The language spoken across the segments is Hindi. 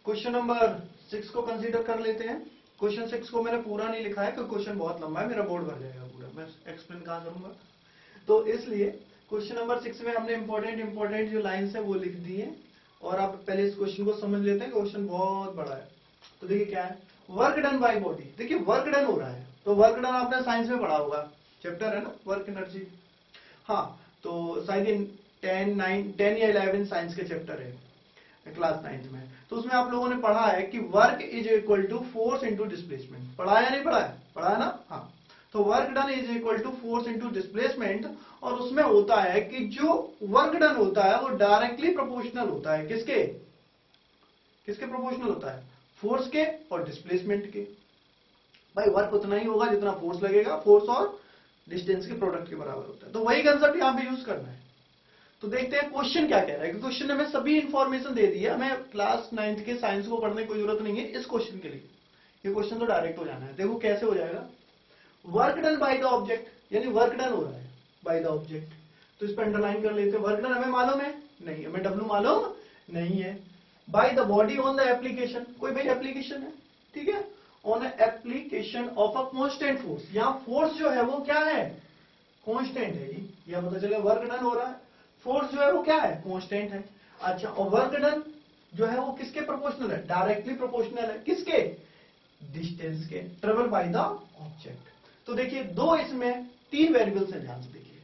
क्वेश्चन नंबर 6 को कंसीडर कर लेते हैं। क्वेश्चन 6 को मैंने पूरा नहीं लिखा है क्योंकि क्वेश्चन बहुत लंबा है, मेरा बोर्ड भर जाएगा पूरा, मैं एक्सप्लेन कहाँ करूंगा। तो इसलिए क्वेश्चन नंबर 6 में हमने इंपॉर्टेंट जो लाइंस है वो लिख दी है, और आप पहले इस क्वेश्चन को समझ लेते हैं। क्वेश्चन बहुत बड़ा है। तो देखिए क्या है, वर्क डन बाय बॉडी। देखिए वर्क डन हो रहा है, तो वर्क डन आपने साइंस में पढ़ा होगा, चैप्टर है ना वर्क एनर्जी। हाँ, तो शायद 10 या 11 साइंस के चैप्टर है क्लास 9th में। तो उसमें आप लोगों ने पढ़ा है कि work is equal to force into displacement. पढ़ा है या नहीं पढ़ा है? पढ़ा है ना। हाँ, तो work done is equal to force into displacement, और उसमें होता है कि जो वर्क डन होता है वो डायरेक्टली प्रोपोर्शनल होता है किसके प्रोपोर्शनल होता है? फोर्स के और डिस्प्लेसमेंट के। भाई वर्क उतना ही होगा जितना फोर्स लगेगा, फोर्स और डिस्टेंस के प्रोडक्ट के बराबर होता है। तो वही कंसेप्ट यहां पे यूज करना है। तो देखते हैं क्वेश्चन क्या कह रहा है। क्वेश्चन ने हमें सभी इंफॉर्मेशन दे दी है, हमें क्लास 9th के साइंस को पढ़ने की कोई जरूरत नहीं है इस क्वेश्चन के लिए। ये क्वेश्चन तो डायरेक्ट हो जाना है। देखो कैसे हो जाएगा, work done by the object, यानी वर्क डन हो रहा है बाय द ऑब्जेक्ट। तो इस पर अंडरलाइन कर लेते हैं। वर्क डन हमें मालूम है नहीं, हमें डब्ल्यू मालूम नहीं है। By the body on the application, कोई भाई एप्लीकेशन है, ठीक है, on application of a constant force. यहां फोर्स जो है वो क्या है? कांस्टेंट है जी। यह पता चले वर्क डन हो रहा है, फोर्स जो है वो क्या है? कांस्टेंट है। अच्छा, और वर्क डन जो है वो किसके प्रोपोर्शनल है? डायरेक्टली प्रोपोर्शनल है किसके? डिस्टेंस के, ट्रेवल बाय द ऑब्जेक्ट। तो देखिए दो इसमें 3 वेरिएबल्स हैं, ध्यान से देखिए।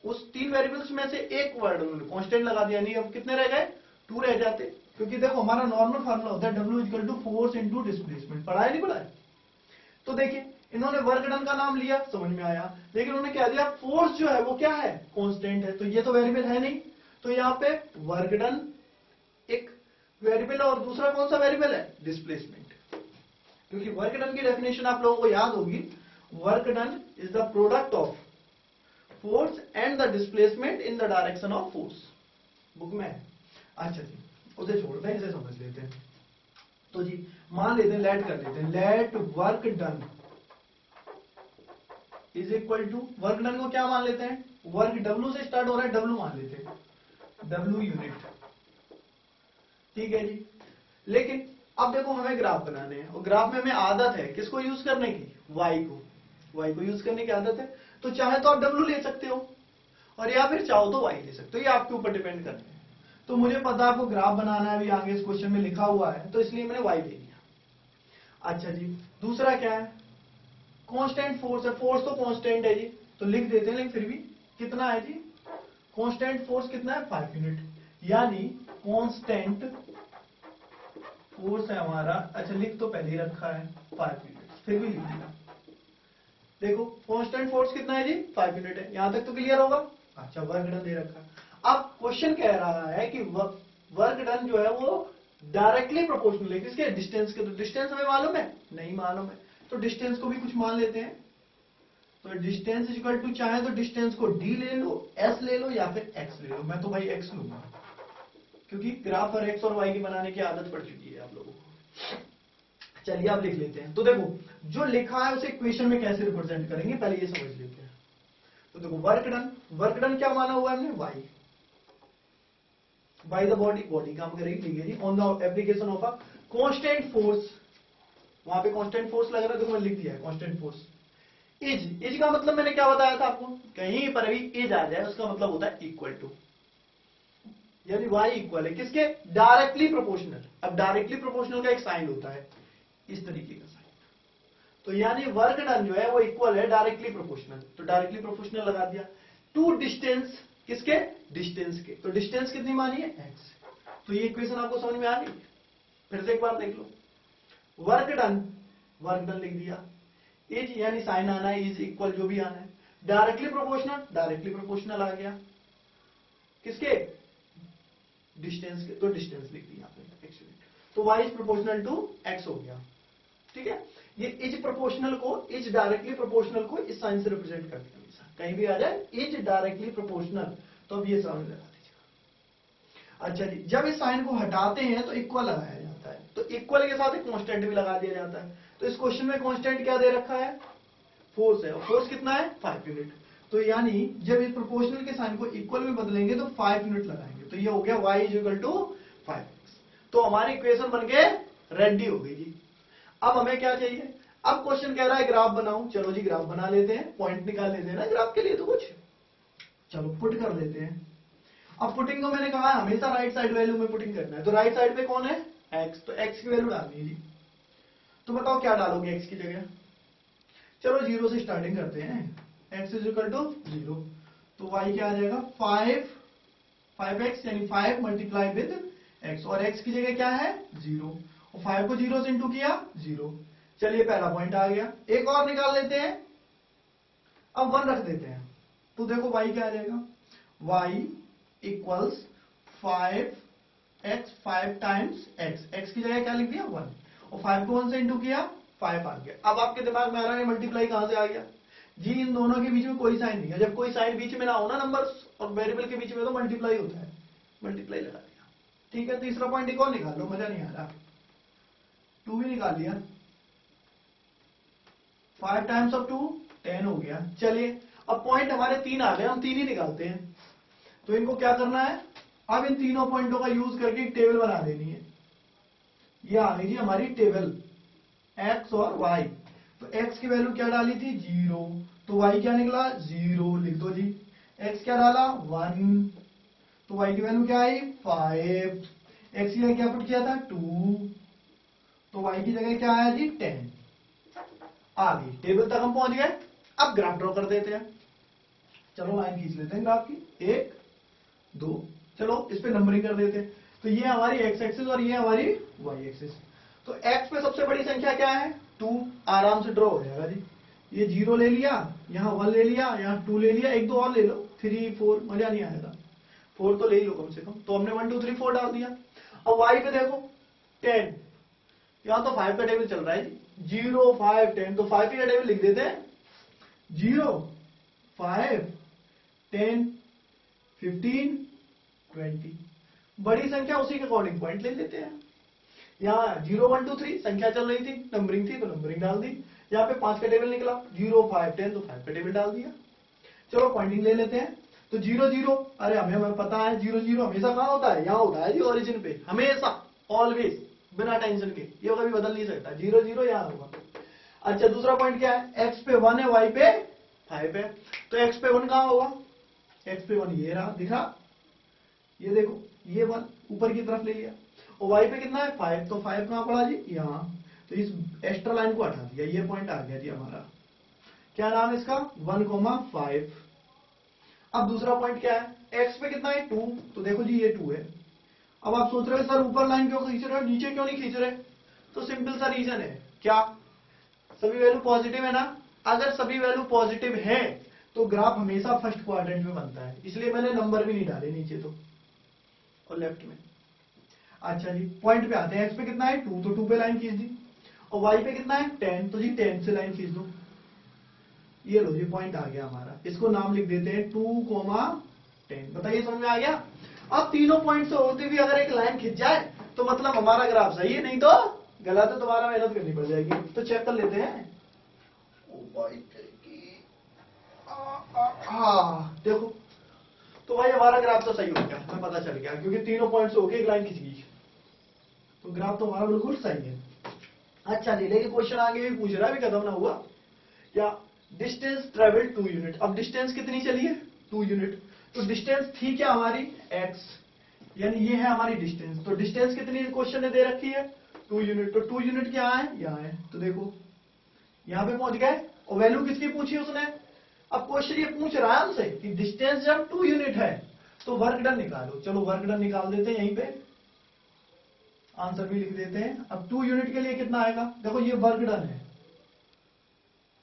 उस 3 वेरिएबल्स में से एक वर्ड उन्होंने कांस्टेंट लगा दिया, नहीं अब कितने रह गए? 2 रह जाते, क्योंकि देखो हमारा नॉर्मल फार्मूला होता है W equal to force into displacement. पढ़ा है नहीं पढ़ा है? तो देखिए इन्होंने वर्क डन का नाम लिया, समझ में आया, लेकिन उन्होंने क्या दिया? फोर्स जो है वो क्या है? कांस्टेंट है। तो ये तो वेरिएबल है नहीं, तो यहां पे वर्क डन एक वेरिएबल है और दूसरा कौन सा वेरिएबल है? डिस्प्लेसमेंट। क्योंकि वर्क डन की डेफिनेशन आप लोगों को याद होगी, work done is the product of force and the displacement in the direction of force, book में है। अच्छा जी, उसे छोड़ते हैं, इसे समझ लेते हैं। तो जी मान लेते हैं, लेट कर लेते हैं, let work done is equal to, work done को क्या मान लेते हैं? वर्क W से स्टार्ट हो रहा है, W मान लेते हैं, W यूनिट, ठीक है जी। लेकिन अब देखो हमें ग्राफ बनाने हैं, और ग्राफ में हमें आदत है किसको यूज करने की? y को यूज करने की आदत है। तो चाहे तो आप W ले सकते हो, और या फिर चाहो तो y ले सकते हो, ये आपके ऊपर डिपेंड करते हैं। तो मुझे पता है आपको ग्राफ बनाना है, अभी आगे इस क्वेश्चन में लिखा हुआ है, तो इसलिए मैंने y ले लिया। अच्छा जी, दूसरा क्या है? कांस्टेंट फोर्स है, फोर्स तो कांस्टेंट है जी, तो लिख देते हैं, लेकिन फिर भी कितना है जी? कांस्टेंट फोर्स कितना है? 5 यूनिट, यानी कांस्टेंट फोर्स है हमारा। अच्छा लिख तो पहले ही रखा है 5 यूनिट, फिर भी लिख दिया। देखो कांस्टेंट फोर्स कितना है जी? 5 यूनिट है। यहां तक तो क्लियर होगा। अच्छा, वर्क डन दे रखा है। अब क्वेश्चन कह रहा है कि वर्क डन जो है वो डायरेक्टली प्रोपोर्शनल है किसके? डिस्टेंस के। तो डिस्टेंस हमें मालूम है नहीं? मालूम है, तो डिस्टेंस को भी कुछ मान लेते हैं। तो डिस्टेंस इक्वल टू, चाहे तो डिस्टेंस को d ले लो, s ले लो, या फिर x ले लो। मैं तो भाई x लूंगा, क्योंकि ग्राफ पर x और y की बनाने की आदत पड़ चुकी है आप लोगों को। चलिए अब लिख लेते हैं। तो देखो जो लिखा है उसे इक्वेशन में कैसे रिप्रेजेंट करेंगे, पहले ये समझ लेते हैं। तो देखो वर्क डन क्या माना हुआ है हमने? y बाय द बॉडी काम करेगी, ठीक है जी, on the application of a constant force. वहां पे कांस्टेंट फोर्स लग रहा है, देखो मैं लिख दिया है कांस्टेंट फोर्स। इज का मतलब मैंने क्या बताया था आपको? कहीं पर भी इज आ जाए उसका मतलब होता है इक्वल टू, यानी y इक्वल है किसके? Directly proportional. अब डायरेक्टली प्रोपोर्शनल का एक साइन होता है इस तरीके का साइन, तो यानी वर्क डन जो है वो इक्वल है डायरेक्टली प्रोपोर्शनल। तो डायरेक्टली प्रोपोर्शनल लगा दिया टू डिस्टेंस, किसके? डिस्टेंस के। तो डिस्टेंस कितनी मानी है? x। तो ये इक्वेशन आपको समझ में आ गई? फिर से एक बार देख लो, वर्क डन लिख दिया, इज यानी साइन आना है, इज इक्वल जो भी आना है, डायरेक्टली प्रोपोर्शनल आ गया किसके? डिस्टेंस के। तो डिस्टेंस लिख दिया आपने x यूनिट, तो y is proportional to x हो गया, ठीक है। ये इज प्रोपोर्शनल को, इज डायरेक्टली प्रोपोर्शनल को इस साइन से रिप्रेजेंट करते हैं, कहीं भी आ जाए इज डायरेक्टली प्रोपोर्शनल, तो अब ये साइन लगा दीजिएगा। अच्छा जी, जब इस साइन को हटाते हैं तो इक्वल लगाया जाता है, तो इक्वल के साथ एक कांस्टेंट भी लगा दिया जाता है। तो इस क्वेश्चन में कांस्टेंट क्या दे रखा है? फोर्स है, और फोर्स कितना है? 5 यूनिट। तो यानी जब इस प्रोपोर्शनल के साइन को इक्वल में बदलेंगे तो 5 यूनिट लगाएंगे, तो ये हो गया y is equal to 5x। तो हमारी इक्वेशन बन के रेडी हो गई जी। अब हमें क्या चाहिए, अब क्वेश्चन कह रहा है ग्राफ बनाऊं, चलो जी ग्राफ बना लेते हैं, पॉइंट निकाल लेते हैं ना ग्राफ के लिए तो कुछ, चलो पुट कर लेते हैं। अब पुटिंग को मैंने कहा हमेशा राइट साइड वैल्यू में पुटिंग करना है, तो राइट साइड पे कौन है x, तो x की वैल्यू डालनी है जी। तो बताओ क्या डालोगे x की जगह, चलो 0 से स्टार्टिंग करते हैं, x इज इक्वल टू 0, तो y क्या आ जाएगा 5x यानी 5 मल्टीप्लाई विद x, और x की जगह क्या है 0, और 5 को 0 से इंटू किया 0। चलिए पहला पॉइंट आ गया। एक और निकाल लेते हैं, अब 1 रख देते हैं, तो देखो y क्या आ जाएगा, y equals 5x 5 times x की जगह क्या लिख दिया 1, और 5 को 1 से इंटू किया 5 आ गया। अब आपके दिमाग में आ रहा है मल्टीप्लाई कहां से आ गया जी, इन दोनों के बीच में कोई साइन नहीं है, जब कोई साइन बीच में ना हो ना नंबर्स और वेरिएबल के बीच में तो मल्टीप्लाई होता है, मल्टीप्लाई लगा दिया। ठीक है, तीसरा पॉइंट एक और निकाल लो, मजा नहीं आ रहा, 2 भी निकाल लिया, 5 टाइम्स ऑफ 2 10 हो गया। चलिए अब पॉइंट हमारे 3 आ गए, हम 3 ही निकालते हैं। तो इनको क्या करना है, अब इन तीनों पॉइंटों का यूज करके एक टेबल बना देनी है। ये आ गई जी हमारी टेबल x और y। तो x की वैल्यू क्या डाली थी 0, तो y क्या निकला 0, लिख दो जी। x क्या डाला 1, तो y की वैल्यू क्या आई 5, x की जगह क्या पुट किया था 2, तो y की जगह क्या आया जी 10। आ गई टेबल तक हम पहुंच गए। अब ग्राफ ड्रॉ कर देते हैं, चलो लाइन खींच लेते हैं ग्राफ की, 1 2, चलो इस पे नंबरिंग कर देते हैं। तो ये हमारी x एक्सिस और ये हमारी y एक्सिस। तो x पे सबसे बड़ी संख्या क्या है 2, आराम से ड्रॉ हो जाएगा जी। ये 0 ले लिया, यहाँ 1 ले लिया, यहाँ 2 ले लिया, एक दो और ले लो 3 4, मजा नहीं आएगा, 4 तो ले ही लो कम से कम। तो हमने 1 2 3 4 डाल दिया। अब y पे देखो 10, यहाँ तो 5 का टेबल चल रहा है जी, 0 5 10, तो 5 का टेबल लिख देते हैं 0 5 10 15 20, बड़ी संख्या उसी के अकॉर्डिंग पॉइंट ले लेते हैं। यहाँ 0 1 2 3 संख्या चल रही थी, नंबरिंग थी तो नंबरिंग डाल दी। यहाँ पे 5 का टेबल निकला 0 5 10, तो 5 का टेबल डाल दिया। चलो पॉइंटिंग ले लेते हैं, तो 0 0, अरे हमें पता है 0 0 हमेशा कहाँ होता है, यहाँ होता है जी ओरिजिन पे, हमेशा ऑलवेज, बिना टेंशन के, ये कभी बदल नहीं सकता, 0 0 यहाँ होगा। अच्छा दूसरा पॉइंट क्या है, x पे 1 है, y पे 5 है, तो x पे 1 कहाँ होगा, x पे 1 ये रहा, दिखा, ये देखो ये 1 ऊपर की तरफ ले लिया, और y पे कितना है 5, तो 5 कहां पड़ा जी यहाँ, तो इस एक्स्ट्रा लाइन को हटा दिया, ये पॉइंट आ गया जी हमारा, क्या नाम है इसका 1,5। अब दूसरा पॉइंट क्या है, x पे कितना है 2, तो देखो जी ये 2 है। अब आप सोच रहे हो सर ऊपर लाइन क्यों खींच रहे हो, नीचे क्यों नहीं खींच रहे, तो सिंपल सा रीजन है, क्या सभी वैल्यू पॉजिटिव है ना, अगर सभी वैल्यू पॉजिटिव है तो ग्राफ हमेशा फर्स्ट क्वाड्रेंट में बनता है, इसलिए मैंने नंबर भी नहीं डाले नीचे तो और लेफ्ट में। अच्छा जी पॉइंट पे आते हैं, x पे कितना है 2, तो 2 पे लाइन खींच दी, और y पे कितना है 10, तो जी 10 से लाइन खींच दो। ये लो जी पॉइंट आ गया हमारा, इसको नाम लिख देते हैं 2,10। बताइए समझ में आ गया। अब तीनों पॉइंट से होती हुई अगर एक लाइन खिंच जाए तो मतलब हमारा ग्राफ सही है, नहीं तो गलत है, दोबारा मेहनत करनी पड़ जाएगी। तो चेक कर लेते हैं, हाँ देखो, तो भाई हमारा ग्राफ तो सही हो गया, हमें पता चल गया, क्योंकि तीनों पॉइंट से होके एक लाइन खींच गई, तो ग्राफ तो हमारा बिल्कुल सही है। अच्छा जी, लेकिन क्वेश्चन आगे भी पूछ रहा है, अभी खत्म ना हुआ, या डिस्टेंस ट्रेवल 2 यूनिट। अब डिस्टेंस कितनी चली है 2 यूनिट, तो डिस्टेंस थी क्या हमारी x, यानी ये है हमारी डिस्टेंस, तो डिस्टेंस कितनी क्वेश्चन ने दे रखी है 2 यूनिट, तो 2 यूनिट क्या है यहाँ है, तो देखो यहाँ पे पहुंच गए, और वैल्यू किसकी पूछी उसने। अब क्वेश्चन ये पूछ रहा है हमसे कि डिस्टेंस जब 2 यूनिट है तो वर्क डन निकालो, चलो वर्क डन निकाल देते हैं, यहीं पे आंसर भी लिख देते हैं। अब 2 यूनिट के लिए कितना आएगा, देखो ये वर्क डन है,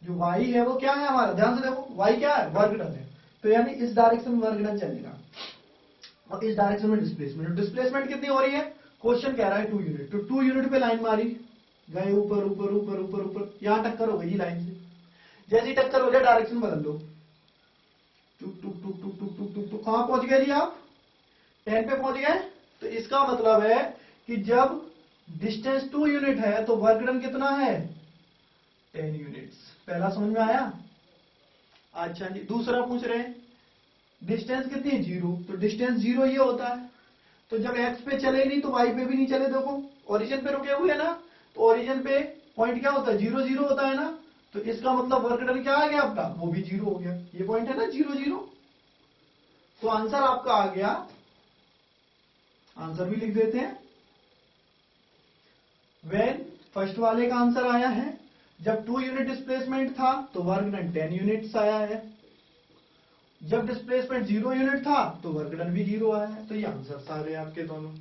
जो y है वो क्या है हमारा, ध्यान से देखो y क्या है वर्क डन है, तो यानी इस डायरेक्शन में वर्क डन चलेगा, और इस डायरेक्शन में डिस्प्लेसमेंट, डिस्प्लेसमेंट कितनी हो रही है, क्वेश्चन कह रहा है 2 यूनिट, तो 2 यूनिट पे लाइन मारी, गए ऊपर ऊपर ऊपर ऊपर ऊपर, यहां टक्कर हो गई लाइन से, जैसी टक्कर हो जाए डायरेक्शन बदल दो, टुक टुक टुक टुक टुक टुक टुक टुक, कहां पहुंच गए जी आप 10 पे पहुंच गए। तो इसका मतलब है कि जब डिस्टेंस 2 यूनिट है तो वर्क डन कितना है 10 यूनिट्स। पहला समझ में आया। अच्छा जी, दूसरा पूछ रहे हैं डिस्टेंस कितनी है 0, तो डिस्टेंस 0 ये होता है, तो जब x पे चले नहीं तो y पे भी नहीं चले। देखो ओरिजिन पे रुके हुए ना, तो ओरिजिन पे पॉइंट क्या होता है, 0 0 होता है ना, तो इसका मतलब वर्क डन क्या आ गया आपका, वो भी 0 हो गया। ये पॉइंट है ना 0 0, तो आंसर आपका आ गया, आंसर भी लिख देते हैं। व्हेन फर्स्ट वाले का आंसर आया है, जब 2 यूनिट डिस्प्लेसमेंट था तो वर्क डन 10 यूनिट्स आया है, जब डिस्प्लेसमेंट 0 यूनिट था तो वर्क डन भी 0 आया है। तो ये आंसर आ गए आपके दोनों।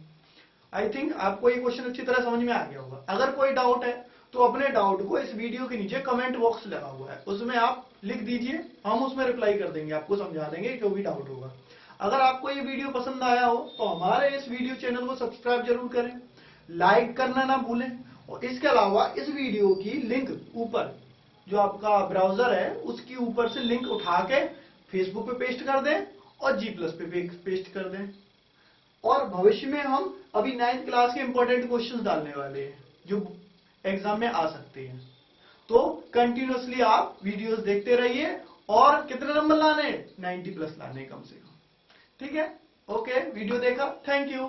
आई थिंक आपको ये क्वेश्चन अच्छी तरह समझ में आ गया होगा। अगर कोई डाउट है तो अपने डाउट को इस वीडियो के नीचे कमेंट बॉक्स लगा हुआ है, उसमें आप लिख दीजिए, हम उसमें रिप्लाई कर देंगे, आपको समझा देंगे जो भी डाउट होगा। अगर आपको ये वीडियो पसंद आया हो तो हमारे इस वीडियो चैनल को सब्सक्राइब जरूर करें, लाइक करना ना भूलें, और इसके अलावा इस वीडियो की लिंक ऊपर जो आपका ब्राउजर है उसकी ऊपर से लिंक उठा के फेसबुक पे पेस्ट कर दें और G+ पे पेस्ट कर दें। और भविष्य में हम अभी 9th क्लास के इंपॉर्टेंट क्वेश्चंस डालने वाले हैं जो एग्जाम में आ सकते हैं। तो कंटिन्यूअसली आप वीडियोस देखते रहिए, और कितने नंबर लाने, 90+ लाने कम से कम। ठीक है, ओके, वीडियो देखा, थैंक यू।